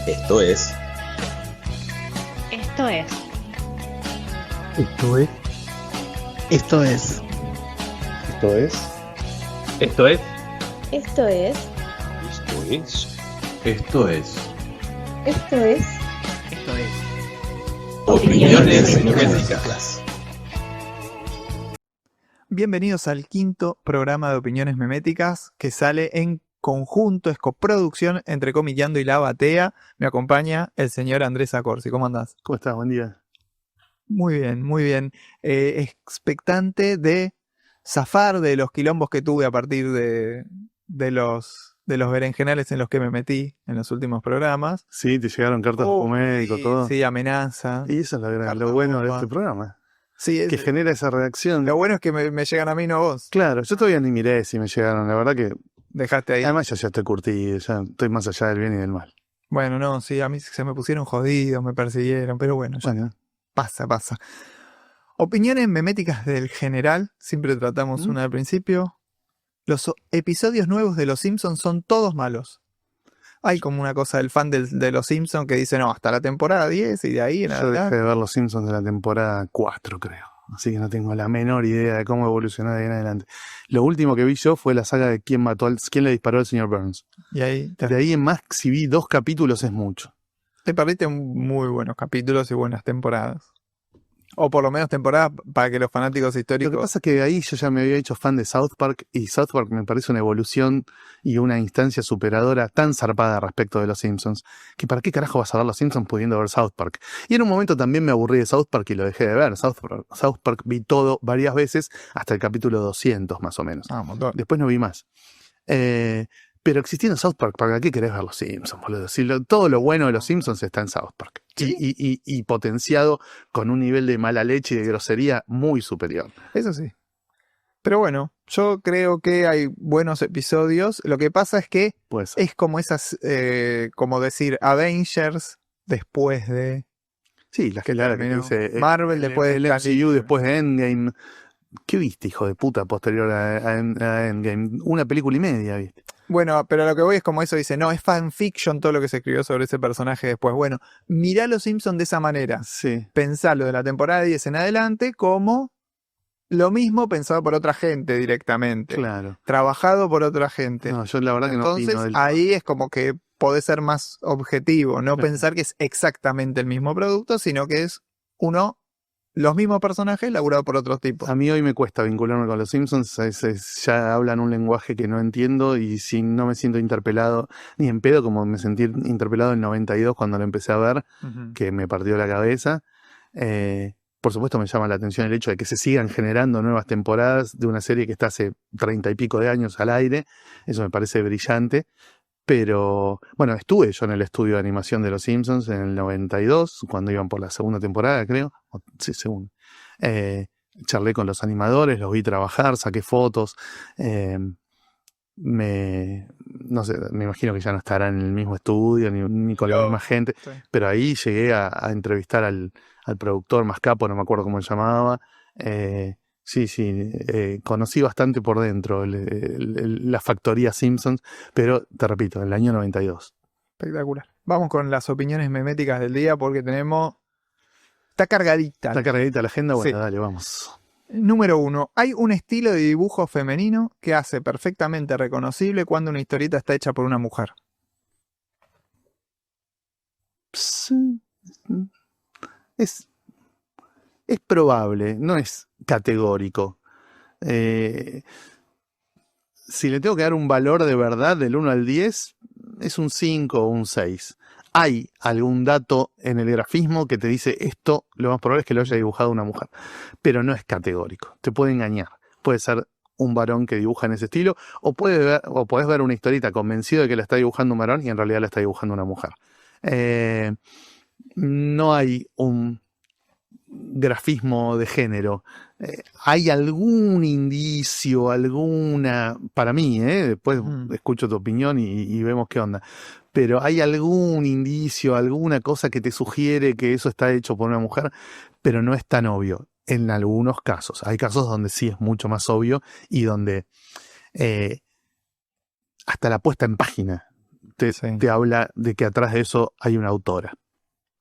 Esto es Esto es Esto es. Esto es. Esto es Esto es. Esto es. Esto es Esto es. Esto es. Esto es Opiniones Meméticas. Bienvenidos al quinto programa de Opiniones Meméticas que sale en conjunto, es coproducción entre Comillando y La Batea. Me acompaña el señor Andrés Acorsi. ¿Cómo andás? ¿Cómo estás? Buen día. Muy bien, muy bien. Expectante de zafar de los quilombos que tuve a partir de los berenjenales en los que me metí en los últimos programas. Sí, te llegaron cartas de médico, Sí, todo. sí, amenaza. Y eso es lo Carta bueno de bomba. este programa. Sí, Que genera esa reacción. lo bueno es que me llegan a mí, no a vos. Claro, yo todavía ni miré si me llegaron. La verdad que. Dejaste ahí. Además, yo ya estoy curtido. Ya estoy más allá del bien y del mal. Bueno, no, sí, a mí se me pusieron jodidos, me persiguieron, pero bueno, ya Bueno, pasa. Opiniones meméticas del general, siempre tratamos una al principio. Los episodios nuevos de Los Simpsons son todos malos. Hay como una cosa del fan de Los Simpsons que dice, no, hasta la temporada 10 y de ahí en yo dejé adelante. de ver Los Simpsons de la temporada 4, creo. Así que no tengo la menor idea de cómo evolucionó de ahí en adelante. Lo último que vi yo fue la saga de quién le disparó al señor Burns. Y ahí De ahí en más, si vi 2 capítulos es mucho. te perdiste muy buenos capítulos y buenas temporadas. O por lo menos temporadas para que los fanáticos Lo históricos... que pasa es que de ahí yo ya me había hecho fan de South Park y South Park me parece una evolución y una instancia superadora tan zarpada respecto de los Simpsons, que para qué carajo vas a ver los Simpsons pudiendo ver South Park. Y en un momento también me aburrí de South Park y lo dejé de ver. South Park vi todo varias veces hasta el capítulo 200 más o menos. Ah, un montón. Después no vi más. Pero existiendo South Park, ¿para qué querés ver los Simpsons, boludo? Si todo lo bueno de los Simpsons está en South Park. ¿Sí? Y potenciado con un nivel de mala leche y de grosería muy superior. Eso sí. Pero bueno, yo creo que hay buenos episodios. Lo que pasa es que Pues es como esas, como decir, Avengers después de... sí, la que que terminó. dice Marvel después de el MCU después de Endgame. ¿Qué viste, hijo de puta, posterior a Endgame? Una película y media, ¿viste? Bueno, pero lo que voy es como eso, dice, no, es fanfiction todo lo que se escribió sobre ese personaje después. Bueno, mirá Los Simpsons de esa manera. Sí. Pensalo de la temporada 10 en adelante como lo mismo pensado por otra gente directamente. Claro. Trabajado por otra gente. No, yo la verdad que no Entonces opino del ahí es como que podés ser más objetivo, no Claro. pensar que es exactamente el mismo producto, sino que es los mismos personajes laburados por otros tipos. A mí hoy me cuesta vincularme con los Simpsons, ya hablan un lenguaje que no entiendo y si no me siento interpelado, ni en pedo como me sentí interpelado en el 92 cuando lo empecé a ver, Ujú. que me partió la cabeza. Por supuesto me llama la atención el hecho de que se sigan generando nuevas temporadas de una serie que está hace 30 y pico de años al aire, eso me parece brillante. Pero, bueno, estuve yo en el estudio de animación de Los Simpsons en el 92, cuando iban por la segunda temporada, creo. Sí, segunda. Charlé con los animadores, los vi trabajar, saqué fotos. No sé, me imagino que ya no estarán en el mismo estudio ni con la No. misma gente. Sí. Pero ahí llegué a entrevistar al productor más capo, no me acuerdo cómo se llamaba. Sí, conocí bastante por dentro la factoría Simpsons, pero te repito, en el año 92. Espectacular. Vamos con las opiniones meméticas del día porque tenemos... Está cargadita. ¿Está cargadita la agenda? Bueno, Sí. dale, vamos. Número 1. Hay un estilo de dibujo femenino que hace perfectamente reconocible cuando una historieta está hecha por una mujer. Es probable, no es categórico. Si le tengo que dar un valor de verdad del 1 al 10, es un 5 o un 6. Hay algún dato en el grafismo que te dice esto, lo más probable es que lo haya dibujado una mujer, pero no es categórico, te puede engañar. Puede ser un varón que dibuja en ese estilo, o podés ver una historieta convencido de que la está dibujando un varón y en realidad la está dibujando una mujer. No hay un grafismo de género. Hay algún indicio, para mí, después escucho tu opinión y vemos qué onda, pero hay algún indicio, alguna cosa que te sugiere que eso está hecho por una mujer, pero no es tan obvio. En algunos casos, hay casos donde sí es mucho más obvio y donde hasta la puesta en página Sí. te habla de que atrás de eso hay una autora.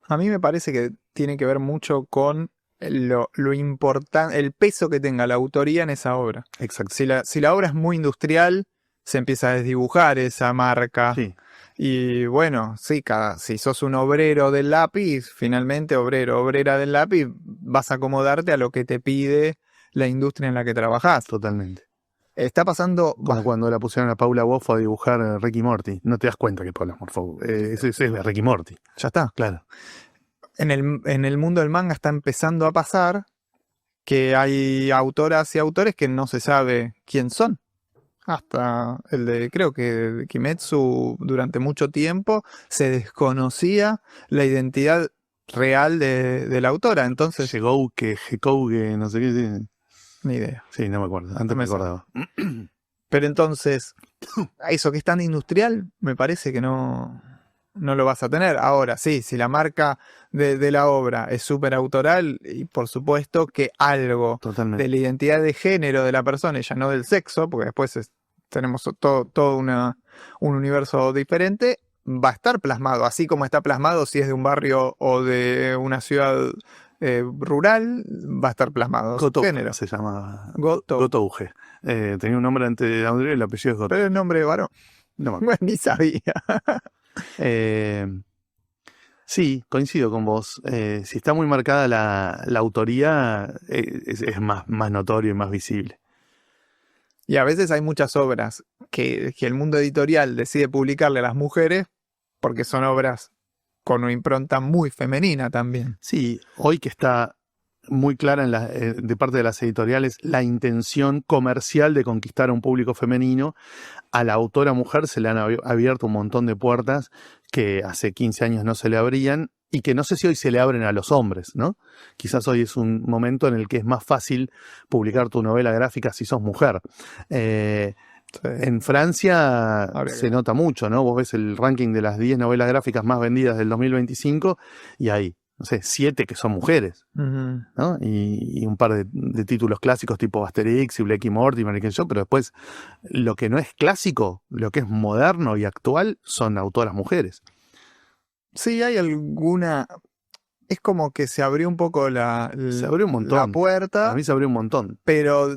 A mí me parece que tiene que ver mucho con lo importante, el peso que tenga la autoría en esa obra. Exacto. Si la obra es muy industrial, se empieza a desdibujar esa marca. Sí, Y bueno, sí, si sos un obrero del lápiz, finalmente obrera del lápiz, vas a acomodarte a lo que te pide la industria en la que trabajás. totalmente. Está pasando... Como cuando la pusieron a Paula Boffo a dibujar Ricky Morty. No te das cuenta que Paula Boffo es Ricky Morty. Ya está. Claro. En el mundo del manga está empezando a pasar que hay autoras y autores que no se sabe quién son. Hasta creo que de Kimetsu durante mucho tiempo se desconocía la identidad real de la autora. Entonces, Gekouge, no sé qué. Sí. ni idea. Sí, no me acuerdo. Antes No me me sale. acordaba. Pero entonces, eso que es tan industrial, me parece que no lo vas a tener. Ahora, sí, si la marca de la obra es súper autoral, y por supuesto que algo Totalmente. de la identidad de género de la persona, y ya no del sexo, porque después tenemos todo un universo diferente, va a estar plasmado, así como está plasmado si es de un barrio o de una ciudad rural, va a estar plasmado su Gotouge género. se llamaba. Gotouge. Gotouge. Tenía un nombre antes de Audrey y el apellido es Gotouge. Pero el nombre de varón. No me acuerdo. Bueno, ni sabía. Sí, coincido con vos. Si está muy marcada la autoría, es más notorio y más visible. Y a veces hay muchas obras que el mundo editorial decide publicarle a las mujeres porque son obras con una impronta muy femenina también. Sí, hoy que está muy clara de parte de las editoriales la intención comercial de conquistar a un público femenino, a la autora mujer se le han abierto un montón de puertas que hace 15 años no se le abrían y que no sé si hoy se le abren a los hombres, ¿no? Quizás hoy es un momento en el que es más fácil publicar tu novela gráfica si sos mujer. En Francia se nota mucho, ¿no? Vos ves el ranking de las 10 novelas gráficas más vendidas del 2025 y hay, no sé, 7 que son mujeres, Uh-huh. ¿no? Y un par de títulos clásicos tipo Asterix y Blake y Mortimer y qué sé yo, pero después lo que no es clásico, lo que es moderno y actual son autoras mujeres. Sí, hay alguna... Es como que se abrió un poco Se abrió un montón. la puerta, A mí se abrió un montón. pero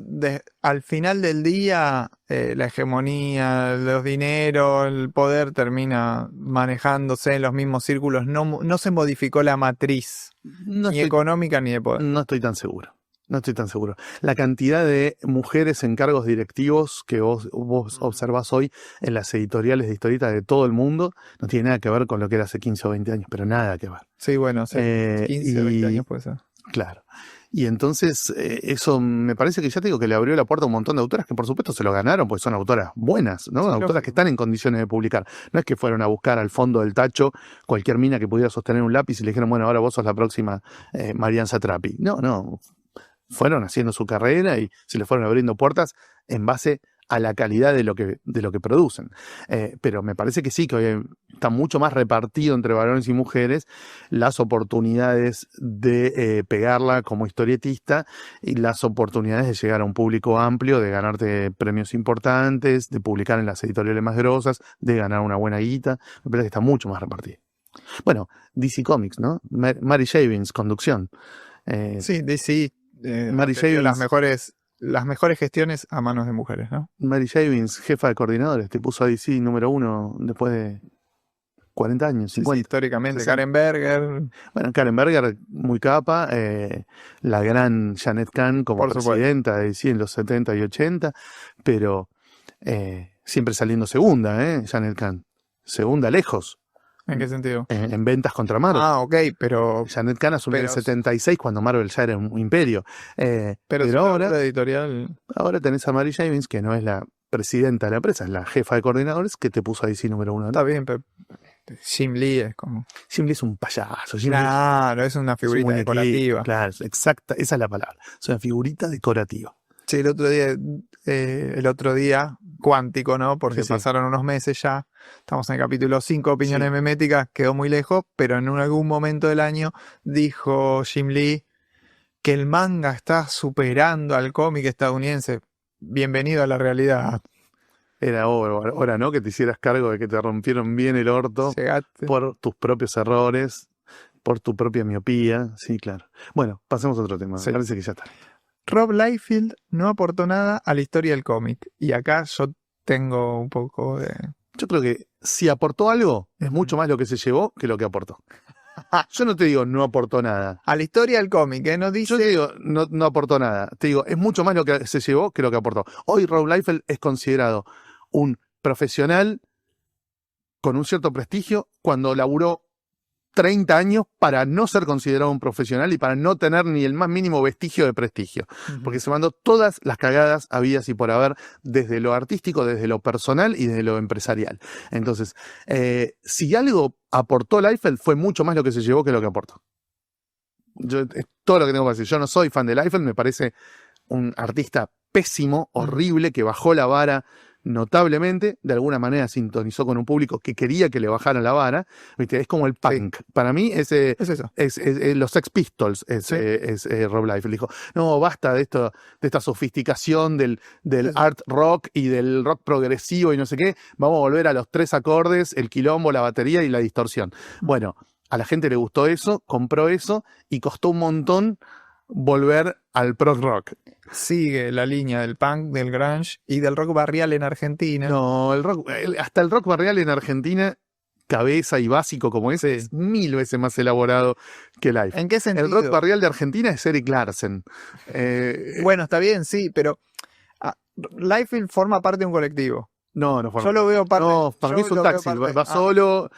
al final del día la hegemonía, los dineros, el poder termina manejándose en los mismos círculos. No se modificó la matriz, No ni estoy, económica ni de poder. no estoy tan seguro. No estoy tan seguro. La cantidad de mujeres en cargos directivos que vos observás hoy en las editoriales de historietas de todo el mundo no tiene nada que ver con lo que era hace 15 o 20 años, pero nada que ver. Sí, bueno, sí, 15 o 20 años puede ser. Claro. Y entonces eso me parece que ya te digo que le abrió la puerta a un montón de autoras que por supuesto se lo ganaron porque son autoras buenas, ¿no? Sí, autoras lógico. que están en condiciones de publicar. No es que fueron a buscar al fondo del tacho cualquier mina que pudiera sostener un lápiz y le dijeron, bueno, ahora vos sos la próxima Marian Satrapi. No. Fueron haciendo su carrera y se le fueron abriendo puertas en base a la calidad de lo que producen. Pero me parece que sí, que hoy está mucho más repartido entre varones y mujeres las oportunidades de pegarla como historietista y las oportunidades de llegar a un público amplio, de ganarte premios importantes, de publicar en las editoriales más grosas, de ganar una buena guita. Me parece que está mucho más repartido. Bueno, DC Comics, ¿no? Mary Shavins, conducción. Sí, DC Mary ha tenido Shavins. las mejores gestiones a manos de mujeres, ¿no? Mary Shavins, jefa de coordinadores, te puso a DC número 1 después de 40 años, Sí, 50. históricamente, 60. Karen Berger, Bueno, Karen Berger, muy capa, la gran Janet Kahn como Por supuesto. presidenta de DC en los 70 y 80, pero siempre saliendo segunda, Janet Kahn. Segunda lejos, ¿en qué sentido? en ventas contra Marvel. Ah, ok, pero Janet Kahn asumió en el pero- 76 cuando Marvel ya era un imperio. pero si ahora... la editorial... Ahora tenés a Mary Shavins, que no es la presidenta de la empresa, es la jefa de coordinadores, que te puso a DC número 1. Está bien, pero Jim Lee es como... Jim Lee es un payaso. Jim Lee Claro, es una es un figurita muñequito. decorativa. Claro, exacta, esa es la palabra. Es una figurita decorativa. Sí, el otro día, cuántico, ¿no? Porque Sí, sí. pasaron unos meses ya. Estamos en el capítulo 5, opiniones Sí. meméticas, quedó muy lejos, pero en algún momento del año dijo Jim Lee que el manga está superando al cómic estadounidense. Bienvenido a la realidad. Era hora, ¿no? Que te hicieras cargo de que te rompieron bien el orto Llegaste. por tus propios errores, por tu propia miopía. Sí, claro. Bueno, pasemos a otro tema. Sí. Me parece que ya está. Rob Liefeld no aportó nada a la historia del cómic. Y acá yo tengo un poco de... Yo creo que si aportó algo, es mucho más lo que se llevó que lo que aportó. Yo no te digo no aportó nada. A la historia del cómic, no Yo te dice... digo no aportó nada. Te digo, es mucho más lo que se llevó que lo que aportó. Hoy Rob Liefeld es considerado un profesional con un cierto prestigio cuando laburó 30 años para no ser considerado un profesional y para no tener ni el más mínimo vestigio de prestigio. Porque se mandó todas las cagadas habidas y por haber, desde lo artístico, desde lo personal y desde lo empresarial. Entonces, si algo aportó Liefeld, fue mucho más lo que se llevó que lo que aportó. Es todo lo que tengo que decir. Yo no soy fan de Liefeld, me parece un artista pésimo, horrible, que bajó la vara notablemente, de alguna manera sintonizó con un público que quería que le bajaran la vara. ¿Viste? Es como el punk. Para mí Es eso. es los Sex Pistols Sí. es Rob Liefeld. Dijo, no, basta de esta sofisticación del Sí. art rock y del rock progresivo y no sé qué. Vamos a volver a los 3 acordes, el quilombo, la batería y la distorsión. Bueno, a la gente le gustó eso, compró eso y costó un montón volver al prog rock. Sigue la línea del punk, del grunge y del rock barrial en Argentina. No, hasta el rock barrial en Argentina, cabeza y básico como es, Sí. es 1000 veces más elaborado que Liefeld. ¿En qué sentido? El rock barrial de Argentina es Eric Larsen. Bueno, está bien, sí, pero Liefeld forma parte de un colectivo. No forma. Yo lo veo parte... No, para mí es yo un lo veo taxi, parte- va solo,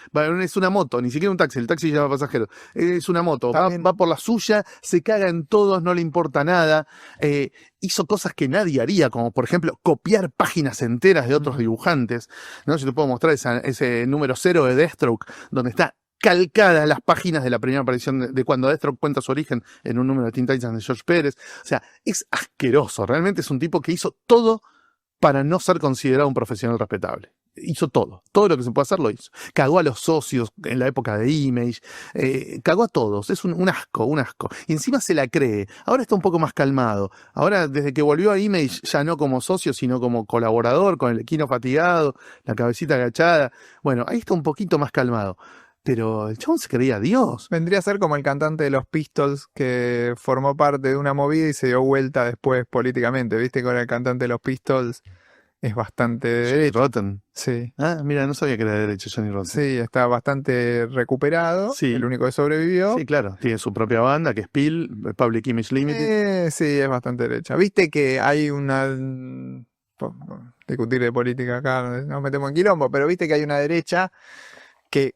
es una moto, ni siquiera un taxi, el taxi lleva pasajeros, es una moto, También- va por la suya, se caga en todos, no le importa nada, hizo cosas que nadie haría, como por ejemplo copiar páginas enteras de otros dibujantes, ¿no? Yo te puedo mostrar ese número 0 de Deathstroke, donde está calcadas las páginas de la primera aparición de cuando Deathstroke cuenta su origen en un número de Teen Titans de George Pérez, o sea, es asqueroso, realmente es un tipo que hizo todo para no ser considerado un profesional respetable. Hizo todo lo que se puede hacer lo hizo. Cagó a los socios en la época de Image, cagó a todos, es un asco. Y encima se la cree. Ahora está un poco más calmado. Ahora, desde que volvió a Image, ya no como socio, sino como colaborador, con el equino fatigado, la cabecita agachada. Bueno, ahí está un poquito más calmado. Pero el chabón se creía Dios. Vendría a ser como el cantante de los Pistols que formó parte de una movida y se dio vuelta después políticamente. ¿Viste? Con el cantante de los Pistols es bastante de Johnny derecha. Rotten. Sí. Ah, mira, no sabía que era de derecha Johnny Rotten. Sí, está bastante recuperado. Sí. El único que sobrevivió. Sí, claro. Tiene su propia banda, que es PIL, Public Image Limited. Sí, es bastante derecha. Viste que hay una... discutir de política acá, nos metemos en quilombo, pero viste que hay una derecha que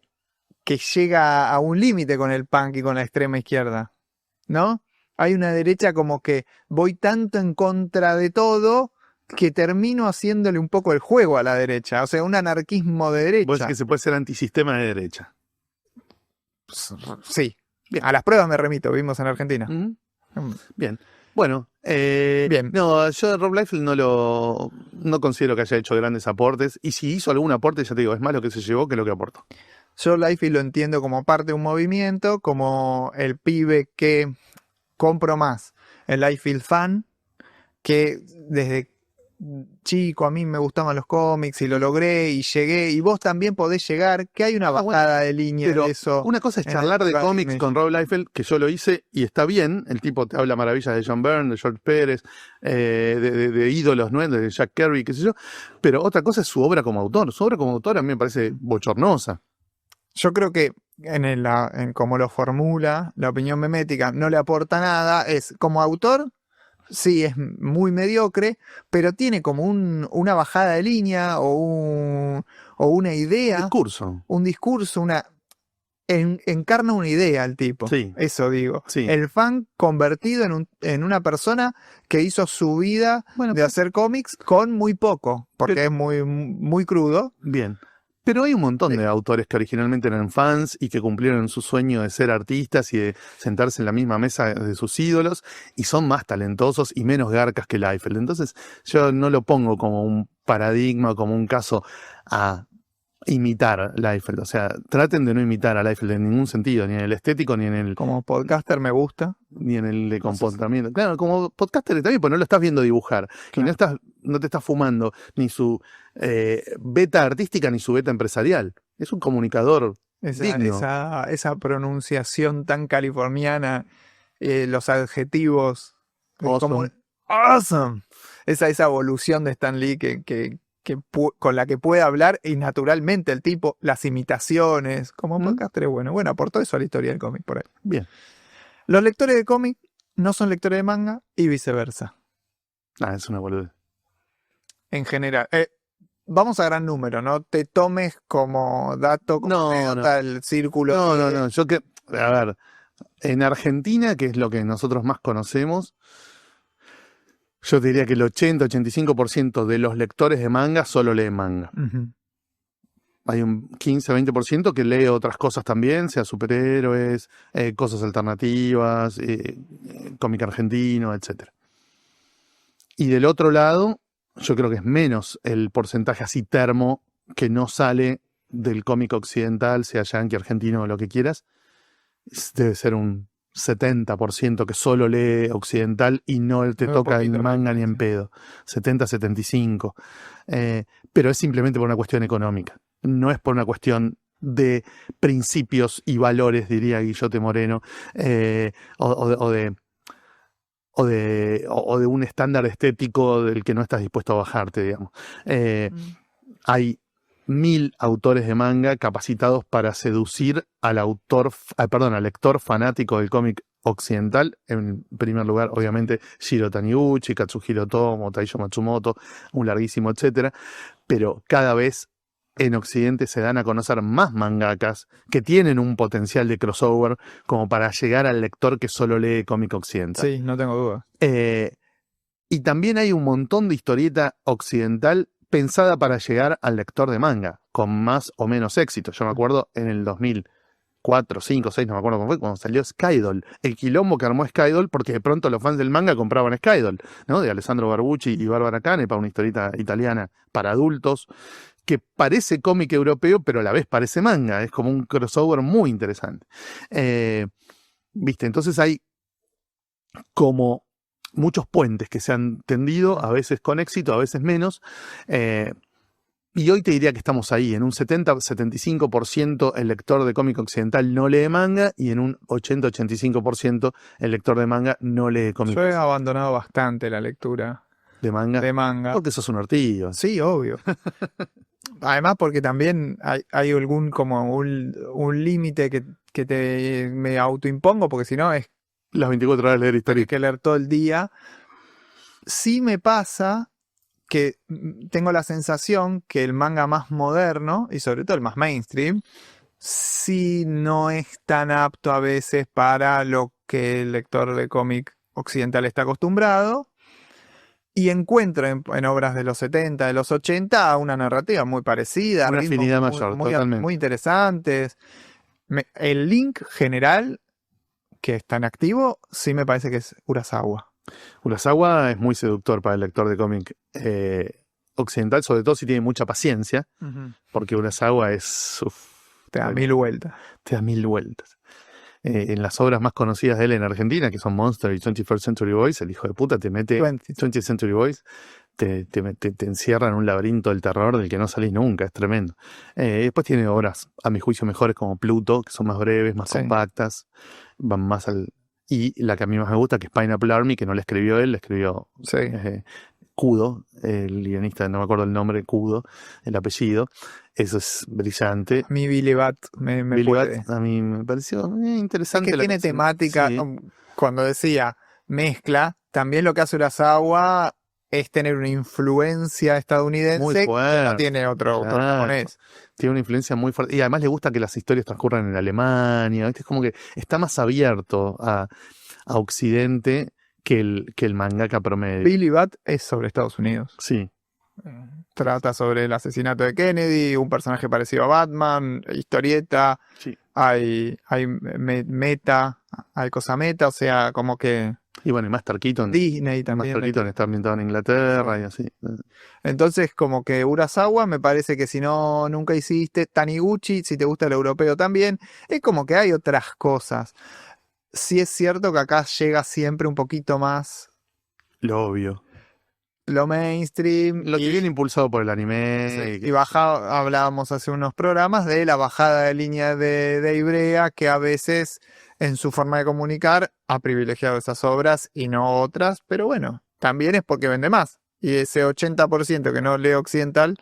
llega a un límite con el punk y con la extrema izquierda, ¿no? Hay una derecha como que voy tanto en contra de todo que termino haciéndole un poco el juego a la derecha, o sea, un anarquismo de derecha. Vos decís que se puede ser antisistema de derecha. Sí, bien, a las pruebas me remito, vimos en Argentina. ¿Mm? Bien. Bueno, Bien. No, yo de Rob Liefeld no considero que haya hecho grandes aportes. Y si hizo algún aporte, ya te digo, es más lo que se llevó que lo que aportó. Yo Liefeld lo entiendo como parte de un movimiento, como el pibe que compro más, el Liefeld fan, que desde chico a mí me gustaban los cómics y lo logré y llegué, y vos también podés llegar, que hay una bajada de línea Pero de eso. una cosa es en charlar el de Prime cómics Image. con Rob Liefeld, que yo lo hice y está bien. El tipo te habla maravillas de John Byrne, de George Pérez, de ídolos, ¿no? De Jack Kirby, qué sé yo. Pero otra cosa es su obra como autor. Su obra como autor a mí me parece bochornosa. Yo creo que en cómo lo formula, la opinión memética no le aporta nada. Es como autor, sí, es muy mediocre, pero tiene como una bajada de línea o una idea, Discurso. un discurso, encarna una idea el tipo. Sí. Eso digo. Sí. El fan convertido en una persona que hizo su vida Bueno, de hacer cómics con muy poco, porque pero- es muy crudo. Bien. Pero hay un montón de autores que originalmente eran fans y que cumplieron su sueño de ser artistas y de sentarse en la misma mesa de sus ídolos y son más talentosos y menos garcas que Liefeld. Entonces yo no lo pongo como un paradigma, como un caso a imitar Liefeld. O sea, traten de no imitar a Liefeld en ningún sentido, ni en el estético, ni en el Como podcaster me gusta. de comportamiento. Claro, como podcaster también, pues no lo estás viendo dibujar. Y Claro. no te estás fumando ni su beta artística ni su beta empresarial. Es un comunicador digno. Esa pronunciación tan californiana, los adjetivos. Awesome. Awesome. Esa evolución de Stan Lee con la que puede hablar y naturalmente el tipo, las imitaciones, como podcaster es bueno. Bueno, aportó eso a la historia del cómic por ahí. Bien. Los lectores de cómic no son lectores de manga y viceversa, Es una boludez. en general. Vamos a gran número, no te tomes como dato, como No, anécdota el círculo. No. A ver, en Argentina, que es lo que nosotros más conocemos, yo te diría que el 80-85% de los lectores de manga solo leen manga. Ujú. Hay un 15-20% que lee otras cosas también, sea superhéroes, cosas alternativas, cómic argentino, etc. Y del otro lado, yo creo que es menos el porcentaje así termo que no sale del cómic occidental, sea yankee, argentino o lo que quieras. Debe ser un 70% que solo lee occidental y no te Un toca poquito en más, manga ni en sí. pedo. 70-75%. Pero es simplemente por una cuestión económica. No es por una cuestión de principios y valores, diría Guillote Moreno, o de un estándar estético del que no estás dispuesto a bajarte, digamos. Hay 1000 autores de manga capacitados para seducir al al lector fanático del cómic occidental. En primer lugar, obviamente, Shiro Taniguchi, Katsuhiro Tomo, Taiyo Matsumoto, un larguísimo etcétera. Pero cada vez en Occidente se dan a conocer más mangakas que tienen un potencial de crossover como para llegar al lector que solo lee cómic occidental. Sí, no tengo duda. Y también hay un montón de historieta occidental pensada para llegar al lector de manga, con más o menos éxito. Yo me acuerdo en el 2004, 5, 6, no me acuerdo cómo fue, cuando salió Skydoll. El quilombo que armó Skydoll, porque de pronto los fans del manga compraban Skydoll, ¿no? De Alessandro Barbucci y Bárbara Canepa, una historieta italiana para adultos, que parece cómic europeo, pero a la vez parece manga. Es como un crossover muy interesante. ¿Viste? Entonces hay como muchos puentes que se han tendido, a veces con éxito, a veces menos. Y hoy te diría que estamos ahí, en un 70-75% el lector de cómic occidental no lee manga y en un 80-85% el lector de manga no lee cómic Yo he abandonado bastante la lectura de manga. de manga. Porque sos un ortillo. Sí, obvio. Además, porque también hay un límite que me autoimpongo, porque si no es Las 24 horas de leer hay historia. que leer todo el día. Sí me pasa que tengo la sensación que el manga más moderno, y sobre todo el más mainstream, sí no es tan apto a veces para lo que el lector de cómic occidental está acostumbrado. Y encuentro en obras de los 70, de los 80, una narrativa muy parecida, Una ritmos afinidad mayor, totalmente. muy interesantes. El link general que está en activo, sí me parece que es Urasawa. Urasawa es muy seductor para el lector de cómic occidental, sobre todo si tiene mucha paciencia, porque Urasawa es... Te da 1000 vueltas. Te da 1000 vueltas. En las obras más conocidas de él en Argentina, que son Monster y 21st Century Boys, el hijo de puta te mete... 20th Century Boys te encierra en un laberinto del terror del que no salís nunca, es tremendo. Después tiene obras, a mi juicio, mejores como Pluto, que son más breves, más compactas, van más al... Y la que a mí más me gusta, que es Pineapple Army, que no la escribió él, la escribió Kudo, el guionista, no me acuerdo el nombre, Kudo, el apellido. Eso es brillante. A mí Billy Bat me Billy puede. Bat a mí me pareció interesante. Es que tiene temática, sí. Cuando decía mezcla, también lo que hace Urasawa es tener una influencia estadounidense Muy que fuerte, no tiene otro autor claro. japonés. Tiene una influencia muy fuerte. Y además le gusta que las historias transcurran en Alemania. ¿Viste? Es como que está más abierto a Occidente que el mangaka promedio. Billy Bat es sobre Estados Unidos. Sí. Trata sobre el asesinato de Kennedy, un personaje parecido a Batman, historieta, Sí. hay meta, hay cosa meta, o sea, como que... Y bueno, y Master Keaton. Disney también. Master Keaton está ambientado en Inglaterra y así. Entonces, como que Urasawa me parece que si no, nunca hiciste. Taniguchi, si te gusta el europeo también. Es como que hay otras cosas. Sí es cierto que acá llega siempre un poquito más Lo obvio. lo mainstream. Lo que viene impulsado por el anime. Sí, y hablábamos hace unos programas de la bajada de línea de Ibrea, que a veces en su forma de comunicar ha privilegiado esas obras y no otras, pero bueno, también es porque vende más. Y ese 80% que no lee occidental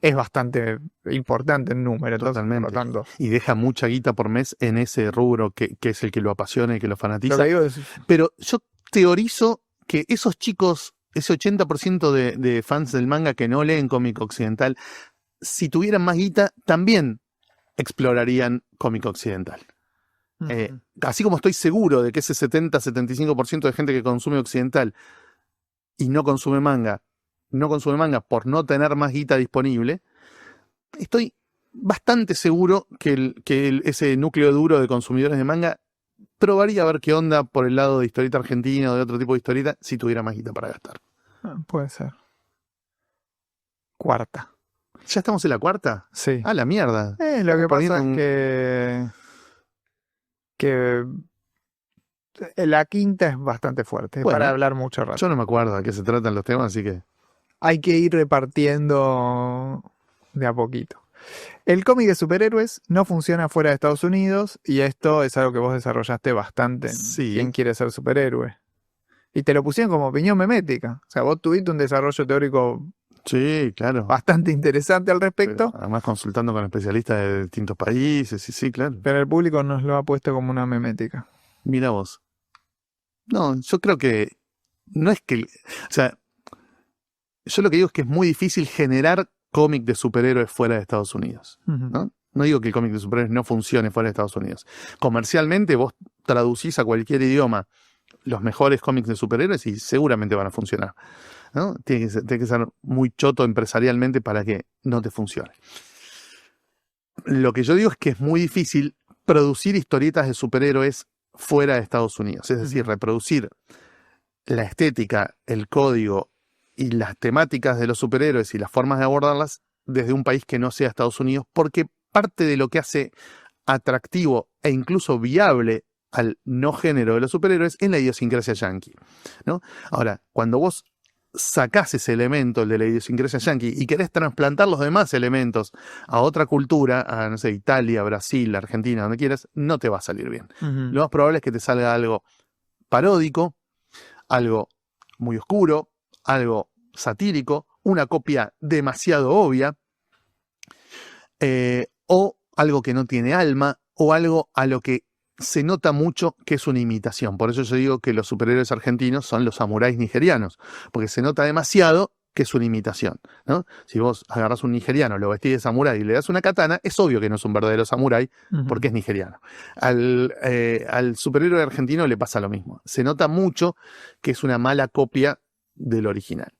es bastante importante en número. Entonces, Totalmente. por lo tanto, Y deja mucha guita por mes en ese rubro que es el que lo apasiona y que lo lo fanatiza. que digo es, Pero yo teorizo que esos chicos, ese 80% de fans del manga que no leen cómic occidental, si tuvieran más guita, también explorarían cómic occidental. Así como estoy seguro de que ese 70-75% de gente que consume occidental y no consume manga por no tener más guita disponible, estoy bastante seguro que ese núcleo duro de consumidores de manga probaría a ver qué onda por el lado de historieta argentina o de otro tipo de historieta si tuviera más guita para gastar. puede ser. Cuarta. ¿Ya estamos en la cuarta? Sí. Ah, la mierda. Lo que pasa poniendo es que la quinta es bastante fuerte, Bueno, para hablar mucho rato. Yo no me acuerdo de qué se tratan los temas, así que... Hay que ir repartiendo de a poquito. El cómic de superhéroes no funciona fuera de Estados Unidos y esto es algo que vos desarrollaste bastante en Sí. ¿Quién quiere ser superhéroe? Y te lo pusieron como opinión memética. O sea, vos tuviste un desarrollo teórico Sí, claro. bastante interesante al respecto, Pero además consultando con especialistas de distintos países, sí, claro. pero el público nos lo ha puesto como una memética. Mira vos. No, yo creo que no es que... O sea, yo lo que digo es que es muy difícil generar cómic de superhéroes fuera de Estados Unidos. Ujú. No digo que el cómic de superhéroes no funcione fuera de Estados Unidos. Comercialmente vos traducís a cualquier idioma los mejores cómics de superhéroes y seguramente van a funcionar, ¿no? Tiene que ser muy choto empresarialmente para que no te funcione. Lo que yo digo es que es muy difícil producir historietas de superhéroes fuera de Estados Unidos. Es decir, reproducir la estética, el código y las temáticas de los superhéroes y las formas de abordarlas desde un país que no sea Estados Unidos, porque parte de lo que hace atractivo e incluso viable al no género de los superhéroes es la idiosincrasia yanqui, ¿no? Ahora, cuando vos sacás ese elemento, el de la idiosincrasia yanqui, y querés trasplantar los demás elementos a otra cultura, a, no sé, Italia, Brasil, Argentina, donde quieras, no te va a salir bien. Ujú. Lo más probable es que te salga algo paródico, algo muy oscuro, algo satírico, una copia demasiado obvia, o algo que no tiene alma, o algo a lo que se nota mucho que es una imitación. Por eso yo digo que los superhéroes argentinos son los samuráis nigerianos, porque se nota demasiado que es una imitación, ¿no? Si vos agarrás un nigeriano, lo vestís de samurái y le das una katana, es obvio que no es un verdadero samurái, Ujú. porque es nigeriano. Al superhéroe argentino le pasa lo mismo. Se nota mucho que es una mala copia del original.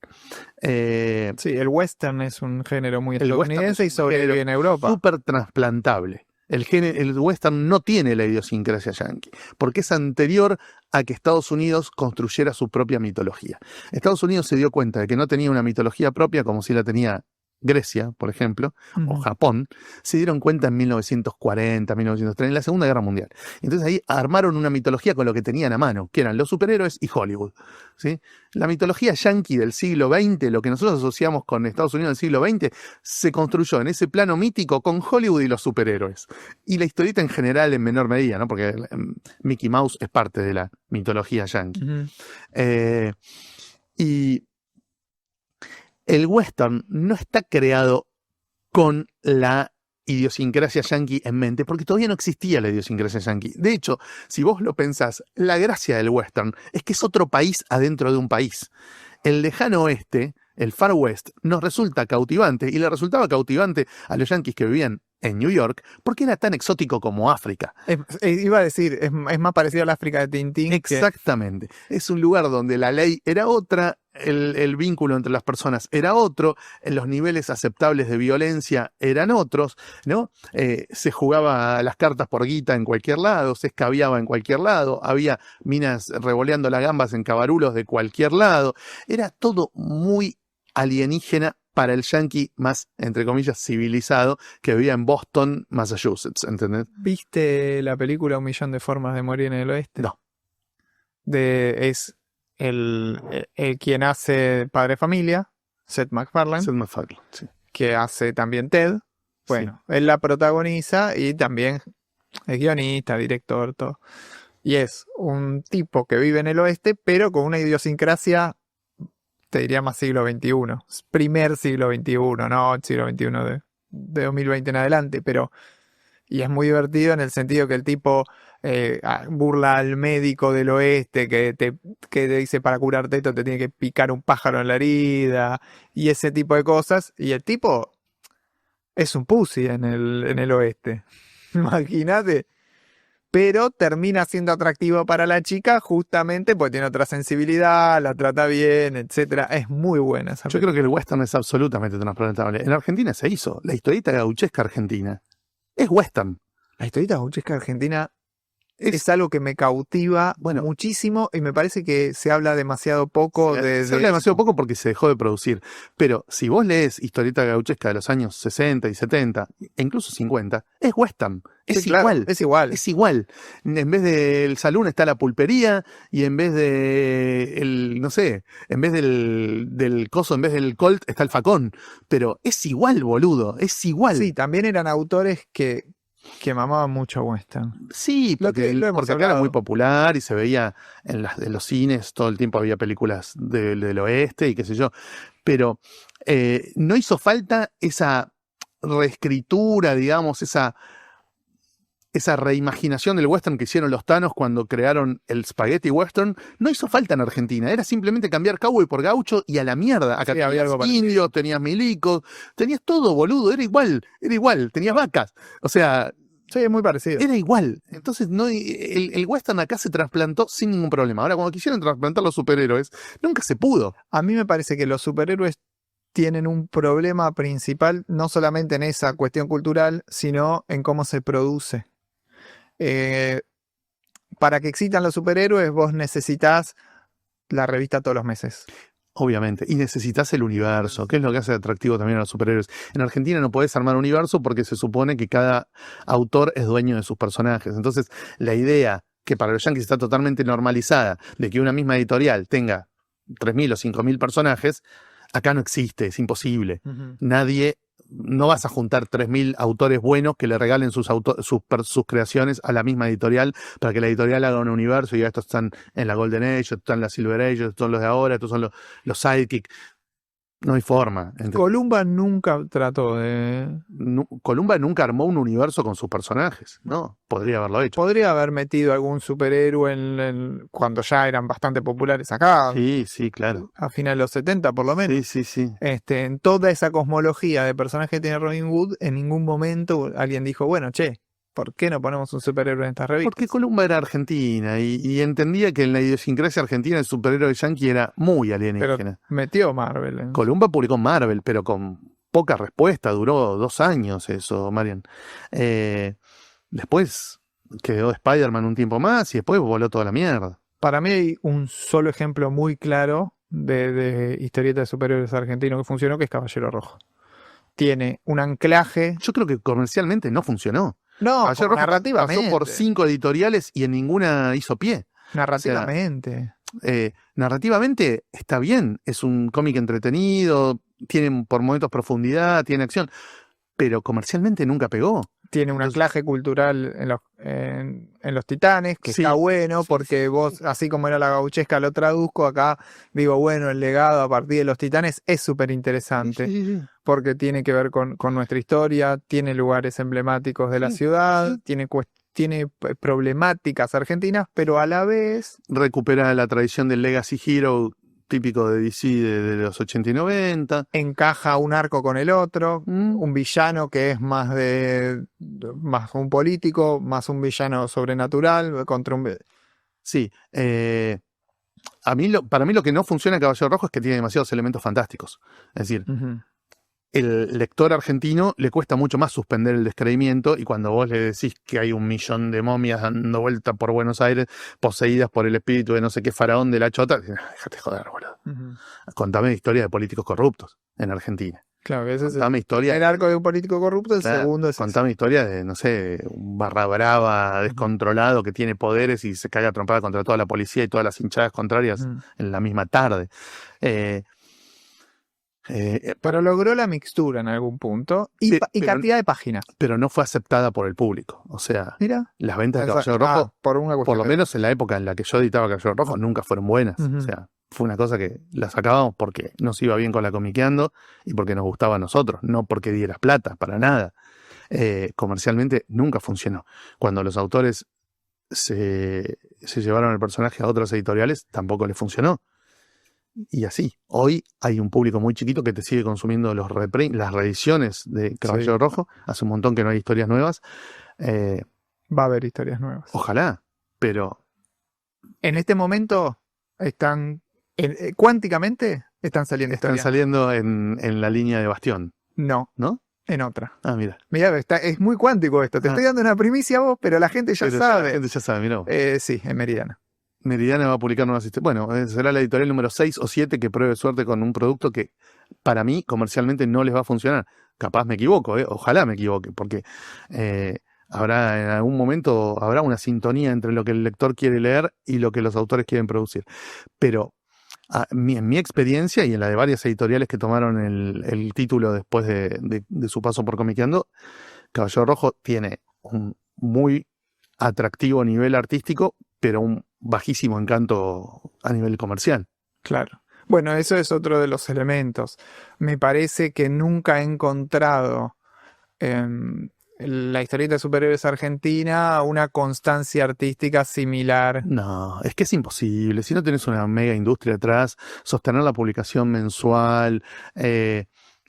Sí, el western es un género muy El western estadounidense y es un sobrevive género en Europa. súper trasplantable. El western no tiene la idiosincrasia yankee, porque es anterior a que Estados Unidos construyera su propia mitología. Estados Unidos se dio cuenta de que no tenía una mitología propia como si la tenía Grecia, por ejemplo, o Ujú. Japón. Se dieron cuenta en 1940, 1930, en la Segunda Guerra Mundial. Entonces ahí armaron una mitología con lo que tenían a mano, que eran los superhéroes y Hollywood, ¿sí? La mitología yankee del siglo XX, lo que nosotros asociamos con Estados Unidos del siglo XX, se construyó en ese plano mítico con Hollywood y los superhéroes. Y la historieta en general en menor medida, ¿no? Porque Mickey Mouse es parte de la mitología yankee. Ujú. Y el western no está creado con la idiosincrasia yankee en mente, porque todavía no existía la idiosincrasia yankee. De hecho, si vos lo pensás, la gracia del western es que es otro país adentro de un país. El lejano oeste, el Far West, nos resulta cautivante, y le resultaba cautivante a los yanquis que vivían en New York, porque era tan exótico como África. Iba a decir, es más parecido al África de Tintín. Exactamente. Es un lugar donde la ley era otra, el vínculo entre las personas era otro, los niveles aceptables de violencia eran otros, ¿no? Se jugaba a las cartas por guita en cualquier lado, se escabiaba en cualquier lado, había minas revoleando las gambas en cabarulos de cualquier lado, era todo muy alienígena para el yankee más, entre comillas, civilizado que vivía en Boston, Massachusetts, ¿entendés? ¿Viste la película Un millón de formas de morir en el oeste? No. Es el quien hace Padre Familia, Seth MacFarlane, Seth MacFarlane, sí. que hace también Ted. Bueno, él la protagoniza y también es guionista, director, todo. Y es un tipo que vive en el oeste, pero con una idiosincrasia, te diría más siglo XXI. Primer siglo XXI, no siglo XXI de 2020 en adelante, pero... Y es muy divertido en el sentido que el tipo burla al médico del oeste que te dice para curarte esto te tiene que picar un pájaro en la herida y ese tipo de cosas. Y el tipo es un pussy en el oeste. Imagínate. Pero termina siendo atractivo para la chica justamente porque tiene otra sensibilidad, la trata bien, etcétera. Es muy buena esa Yo creo que el western es absolutamente transplantable. En Argentina se hizo la historieta gauchesca argentina. Es western. La historieta gauchesca argentina es algo que me cautiva muchísimo y me parece que se habla demasiado poco de Se habla demasiado poco porque se dejó de producir. Pero si vos lees historieta gauchesca de los años 60 y 70, e incluso 50, es western. Es Sí, claro, igual. es igual. Es igual. En vez del salón está la pulpería y en vez de en vez del coso, en vez del Colt está el facón. Pero es igual, boludo. Es igual. Sí, también eran autores que mamaban mucho western. Sí, Lo porque hemos acá era hablado. muy popular y se veía en los cines, todo el tiempo había películas del oeste y qué sé yo. Pero no hizo falta esa reescritura, digamos, esa reimaginación del western que hicieron los Thanos cuando crearon el spaghetti western. No hizo falta en Argentina, era simplemente cambiar cowboy por gaucho y a la mierda. Acá Sí, había tenías algo parecido. indios, tenías milicos, tenías todo, boludo, era igual, tenías vacas. O sea, Sí, es muy parecido. era igual. Entonces el western acá se trasplantó sin ningún problema. Ahora, cuando quisieron trasplantar los superhéroes, nunca se pudo. A mí me parece que los superhéroes tienen un problema principal, no solamente en esa cuestión cultural, sino en cómo se produce. Para que existan los superhéroes, vos necesitas la revista todos los meses. Obviamente. Y necesitas el universo, que es lo que hace atractivo también a los superhéroes. En Argentina no podés armar universo porque se supone que cada autor es dueño de sus personajes. Entonces, la idea que para los yankees está totalmente normalizada de que una misma editorial tenga 3.000 o 5.000 personajes, acá no existe, es imposible. No vas a juntar 3.000 autores buenos que le regalen sus creaciones a la misma editorial para que la editorial haga un universo y ya estos están en la Golden Age, estos están en la Silver Age, estos son los de ahora, estos son los Sidekick. No hay forma. Columba nunca trató de... Columba nunca armó un universo con sus personajes, ¿no? Podría haberlo hecho. Podría haber metido algún superhéroe cuando ya eran bastante populares acá. Sí, claro. A finales de los 70 por lo menos. Sí. En toda esa cosmología de personajes que tiene Robin Hood, en ningún momento alguien dijo, bueno, che, ¿por qué no ponemos un superhéroe en estas revistas? Porque Columba era argentina y entendía que en la idiosincrasia argentina el superhéroe yankee era muy alienígena. Pero metió Marvel. Columba publicó Marvel, pero con poca respuesta, duró 2 años eso, Marian. Después quedó Spider-Man un tiempo más y después voló toda la mierda. Para mí hay un solo ejemplo muy claro de historieta de superhéroes argentinos que funcionó, que es Caballero Rojo. Tiene un anclaje... Yo creo que comercialmente no funcionó. No, Caballero Rojo narrativamente. pasó por 5 editoriales y en ninguna hizo pie. Narrativamente. Narrativamente está bien, es un cómic entretenido, tiene por momentos profundidad, tiene acción, pero comercialmente nunca pegó. Tiene un anclaje cultural en los Titanes, que está bueno, porque vos, así como era la gauchesca, lo traduzco acá, digo, bueno, el legado a partir de los Titanes es súper interesante, porque tiene que ver con nuestra historia, tiene lugares emblemáticos de la ciudad, tiene problemáticas argentinas, pero a la vez... recupera la tradición del Legacy Hero típico de DC de los 80 y 90. Encaja un arco con el otro, un villano que es más un político, más un villano sobrenatural contra un... Sí, para mí lo que no funciona en Caballero Rojo es que tiene demasiados elementos fantásticos. Es decir, Ujú. el lector argentino le cuesta mucho más suspender el descreimiento, y cuando vos le decís que hay 1.000.000 de momias dando vuelta por Buenos Aires, poseídas por el espíritu de no sé qué faraón de la chota, déjate joder, boludo. Ujú. Contame historia de políticos corruptos en Argentina. Claro, ese es Contame historia. el arco de un político corrupto, el Claro, segundo es contame historia de, no sé, un barra brava descontrolado que tiene poderes y se caga a trompada contra toda la policía y todas las hinchadas contrarias Ujú. en la misma tarde. Pero logró la mixtura en algún punto y, Sí, y pero- cantidad de páginas. Pero no fue aceptada por el público. O sea, Mira. las ventas de Esa- Caballero Rojo, por una por cuestión lo de- menos en la época en la que yo editaba Caballero Rojo, nunca fueron buenas. Ujú. O sea, fue una cosa que la sacábamos porque nos iba bien con la comiqueando y porque nos gustaba a nosotros, no porque dieras plata, para nada. Comercialmente nunca funcionó. Cuando los autores se llevaron el personaje a otras editoriales, tampoco les funcionó. Y así, hoy hay un público muy chiquito que te sigue consumiendo las reediciones de Caballero Sí. Rojo. Hace un montón que no hay historias nuevas. Va a haber historias nuevas. Ojalá, pero En este momento están, cuánticamente, están saliendo están historias. saliendo en la línea de Bastión, No, ¿no? en otra. Ah, mira. Mira, es muy cuántico esto. Te Ah. estoy dando una primicia a vos, pero la gente ya Pero sabe. La gente ya sabe, mirá vos. Sí, en Meridiana. Meridiana va a publicar nuevas historias. Bueno, será la editorial número 6 o 7 que pruebe suerte con un producto que para mí comercialmente no les va a funcionar. Capaz me equivoco, ojalá me equivoque, porque habrá en algún momento habrá una sintonía entre lo que el lector quiere leer y lo que los autores quieren producir. Pero en mi experiencia y en la de varias editoriales que tomaron el título después de su paso por Comiqueando, Caballero Rojo tiene un muy atractivo nivel artístico, pero un bajísimo encanto a nivel comercial. Claro. Bueno, eso es otro de los elementos. Me parece que nunca he encontrado en la historieta de superhéroes argentina una constancia artística similar. No, es que es imposible. Si no tenés una mega industria atrás, sostener la publicación mensual,